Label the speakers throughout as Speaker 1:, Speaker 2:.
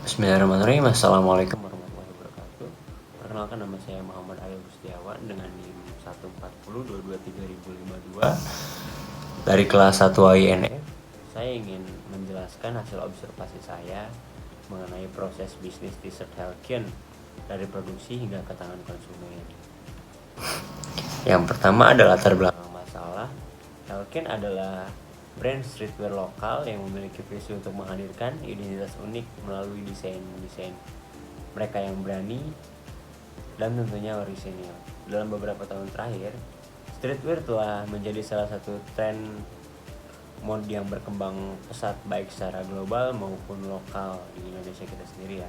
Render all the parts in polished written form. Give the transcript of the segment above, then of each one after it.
Speaker 1: Bismillahirrahmanirrahim. Assalamualaikum warahmatullahi wabarakatuh. Perkenalkan, nama saya Muhammad Aryo Gustiawan dengan NIM 140223052 dari kelas 1 INF. Saya ingin menjelaskan hasil observasi saya mengenai proses bisnis t-shirt Helken dari produksi hingga ke tangan konsumen. Yang pertama adalah latar belakang masalah. Helken adalah brand streetwear lokal yang memiliki visi untuk menghadirkan identitas unik melalui desain mereka yang berani dan tentunya orisinil. Dalam beberapa tahun terakhir, streetwear telah menjadi salah satu tren mode yang berkembang pesat baik secara global maupun lokal di Indonesia kita sendiri ya.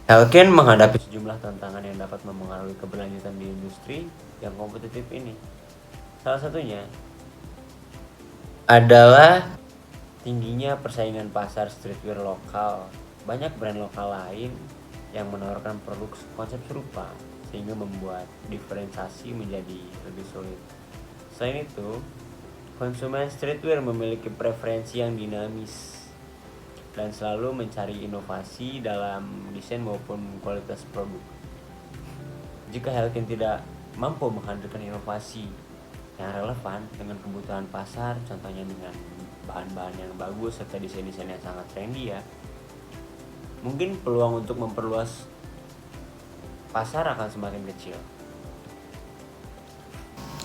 Speaker 1: Helken menghadapi sejumlah tantangan yang dapat mempengaruhi keberlanjutan di industri yang kompetitif ini. Salah satunya adalah tingginya persaingan pasar streetwear lokal. Banyak brand lokal lain yang menawarkan produk konsep serupa sehingga membuat diferensiasi menjadi lebih sulit. Selain itu, konsumen streetwear memiliki preferensi yang dinamis dan selalu mencari inovasi dalam desain maupun kualitas produk. Jika Helken tidak mampu menghadirkan inovasi yang relevan dengan kebutuhan pasar, contohnya dengan bahan-bahan yang bagus serta desain-desain yang sangat trendy ya, mungkin peluang untuk memperluas pasar akan semakin kecil.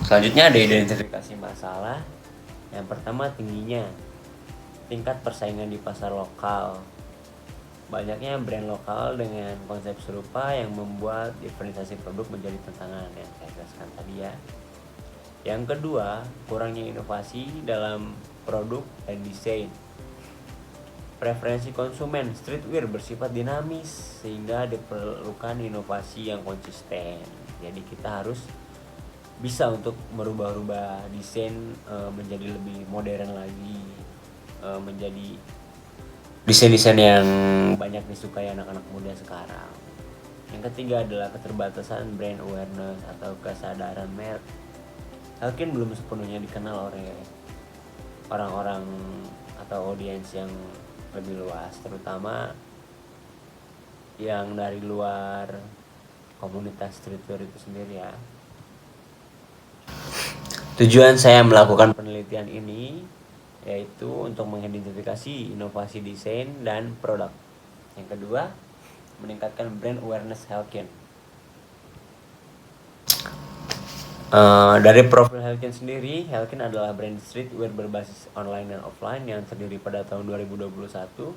Speaker 1: Selanjutnya ada identifikasi masalah. Yang pertama, tingginya tingkat persaingan di pasar lokal. Banyaknya brand lokal dengan konsep serupa yang membuat diferensiasi produk menjadi tantangan yang saya jelaskan tadi ya. Yang kedua, kurangnya inovasi dalam produk dan desain. Preferensi konsumen streetwear bersifat dinamis sehingga diperlukan inovasi yang konsisten. Jadi kita harus bisa untuk merubah-rubah desain menjadi lebih modern lagi, menjadi desain-desain yang banyak disukai anak-anak muda sekarang. Yang ketiga adalah keterbatasan brand awareness atau kesadaran merek. Helken belum sepenuhnya dikenal oleh orang-orang atau audiens yang lebih luas, terutama yang dari luar komunitas streetwear itu sendiri ya. Tujuan saya melakukan penelitian ini yaitu untuk mengidentifikasi inovasi desain dan produk. Yang kedua, meningkatkan brand awareness Helken. Dari profil Helken sendiri, Helken adalah brand streetwear berbasis online dan offline yang terdiri pada tahun 2021.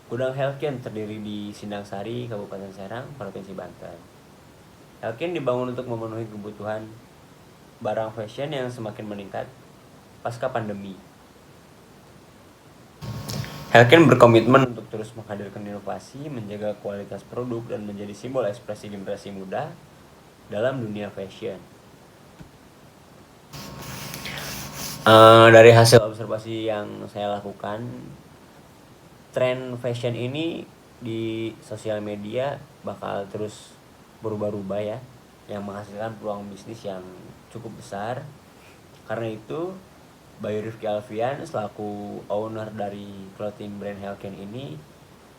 Speaker 1: Gudang Helken terdiri di Sindangsari, Kabupaten Serang, Provinsi Banten. Helken dibangun untuk memenuhi kebutuhan barang fashion yang semakin meningkat pasca pandemi. Helken berkomitmen untuk terus menghadirkan inovasi, menjaga kualitas produk, dan menjadi simbol ekspresi generasi muda dalam dunia fashion. Dari hasil observasi yang saya lakukan, tren fashion ini di sosial media bakal terus berubah-ubah ya, yang menghasilkan peluang bisnis yang cukup besar. Karena itu, Bayu Rifki Alfian selaku owner dari clothing brand Helken ini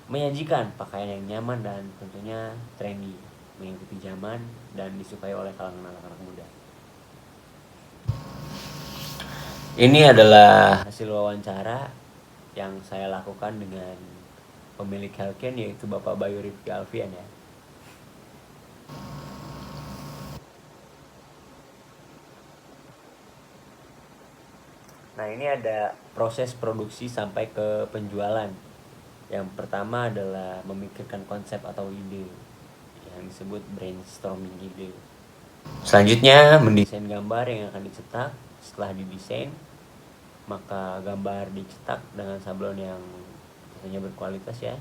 Speaker 1: menyajikan pakaian yang nyaman dan tentunya trendy, mengikuti zaman dan disukai oleh kalangan anak-anak muda. Ini adalah hasil wawancara yang saya lakukan dengan pemilik Helken, yaitu Bapak Bayu Rifki Alfian ya. Nah, ini ada proses produksi sampai ke penjualan. Yang pertama adalah memikirkan konsep atau ide yang disebut brainstorming ide. Selanjutnya, mendesain gambar yang akan dicetak. Setelah didesain, maka gambar dicetak dengan sablon yang tentunya berkualitas ya.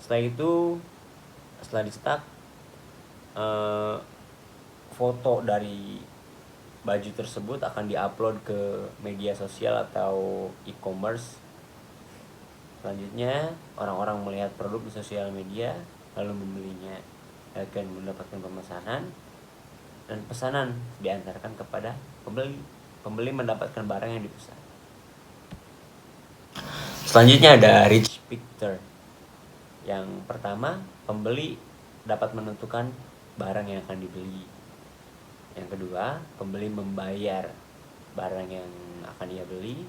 Speaker 1: Setelah itu, setelah dicetak, foto dari baju tersebut akan diupload ke media sosial atau e-commerce. Selanjutnya, orang-orang melihat produk di sosial media lalu membelinya, akan mendapatkan pemesanan, dan pesanan diantarkan kepada pembeli. Pembeli mendapatkan barang yang dipesan. Selanjutnya ada rich picture. Yang pertama, pembeli dapat menentukan barang yang akan dibeli. Yang kedua, pembeli membayar barang yang akan ia beli.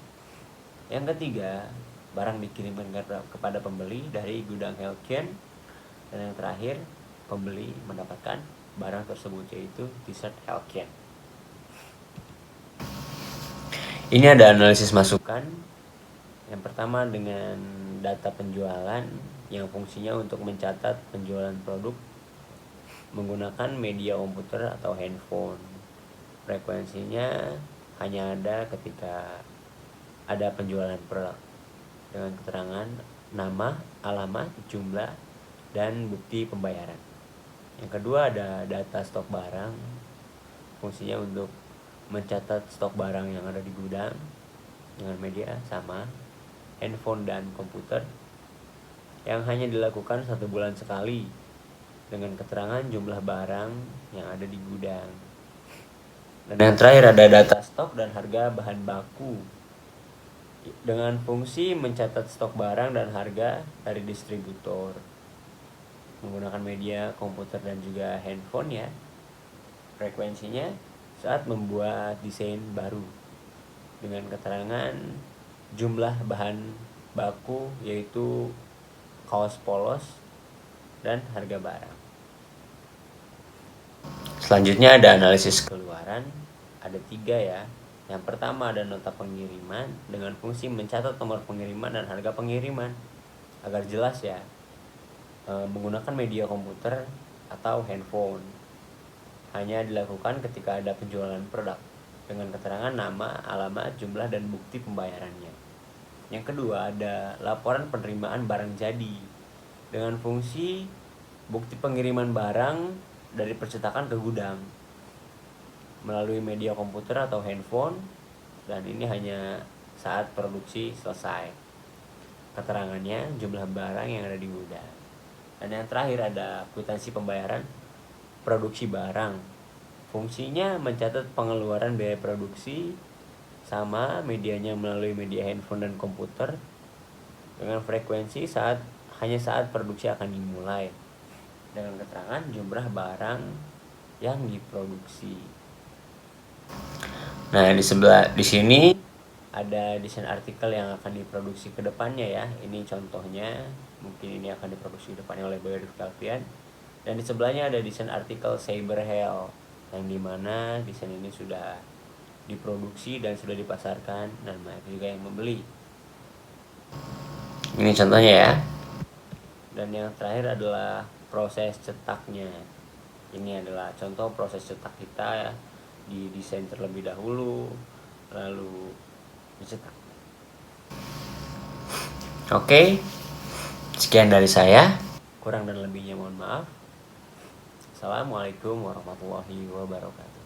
Speaker 1: Yang ketiga, barang dikirimkan kepada pembeli dari gudang Helkian. Dan yang terakhir, pembeli mendapatkan barang tersebut, yaitu t-shirt Helkian. Ini ada analisis masukan. Yang pertama dengan data penjualan yang fungsinya untuk mencatat penjualan produk menggunakan media komputer atau handphone. Frekuensinya hanya ada ketika ada penjualan produk dengan keterangan nama, alamat, jumlah, dan bukti pembayaran. Yang kedua ada data stok barang, fungsinya untuk mencatat stok barang yang ada di gudang dengan media sama handphone dan komputer, yang hanya dilakukan 1 bulan sekali dengan keterangan jumlah barang yang ada di gudang. Dan yang terakhir ada data stok dan harga bahan baku dengan fungsi mencatat stok barang dan harga dari distributor menggunakan media komputer dan juga handphone ya. Frekuensinya saat membuat desain baru dengan keterangan jumlah bahan baku, yaitu kaos polos dan harga barang. Selanjutnya ada analisis keluaran, ada 3 ya. Yang pertama ada nota pengiriman dengan fungsi mencatat nomor pengiriman dan harga pengiriman agar jelas ya, menggunakan media komputer atau handphone. Hanya dilakukan ketika ada penjualan produk dengan keterangan nama, alamat, jumlah, dan bukti pembayarannya. Yang kedua ada laporan penerimaan barang jadi dengan fungsi bukti pengiriman barang dari percetakan ke gudang melalui media komputer atau handphone, dan ini hanya saat produksi selesai. Keterangannya jumlah barang yang ada di gudang. Dan yang terakhir ada kwitansi pembayaran produksi barang. Fungsinya mencatat pengeluaran biaya produksi sama medianya melalui media handphone dan komputer dengan frekuensi hanya saat produksi akan dimulai dengan keterangan jumlah barang yang diproduksi. Nah, di sini ada desain artikel yang akan diproduksi ke depannya ya. Ini contohnya, mungkin ini akan diproduksi ke depannya oleh Bayer Calvian. Dan di sebelahnya ada desain artikel Cyber Hell, yang dimana desain ini sudah diproduksi dan sudah dipasarkan dan banyak juga yang membeli. Ini contohnya ya. Dan yang terakhir adalah proses cetaknya. Ini adalah contoh proses cetak kita ya, di desain terlebih dahulu lalu dicetak. Oke, sekian dari saya. Kurang dan lebihnya mohon maaf. Assalamualaikum warahmatullahi wabarakatuh.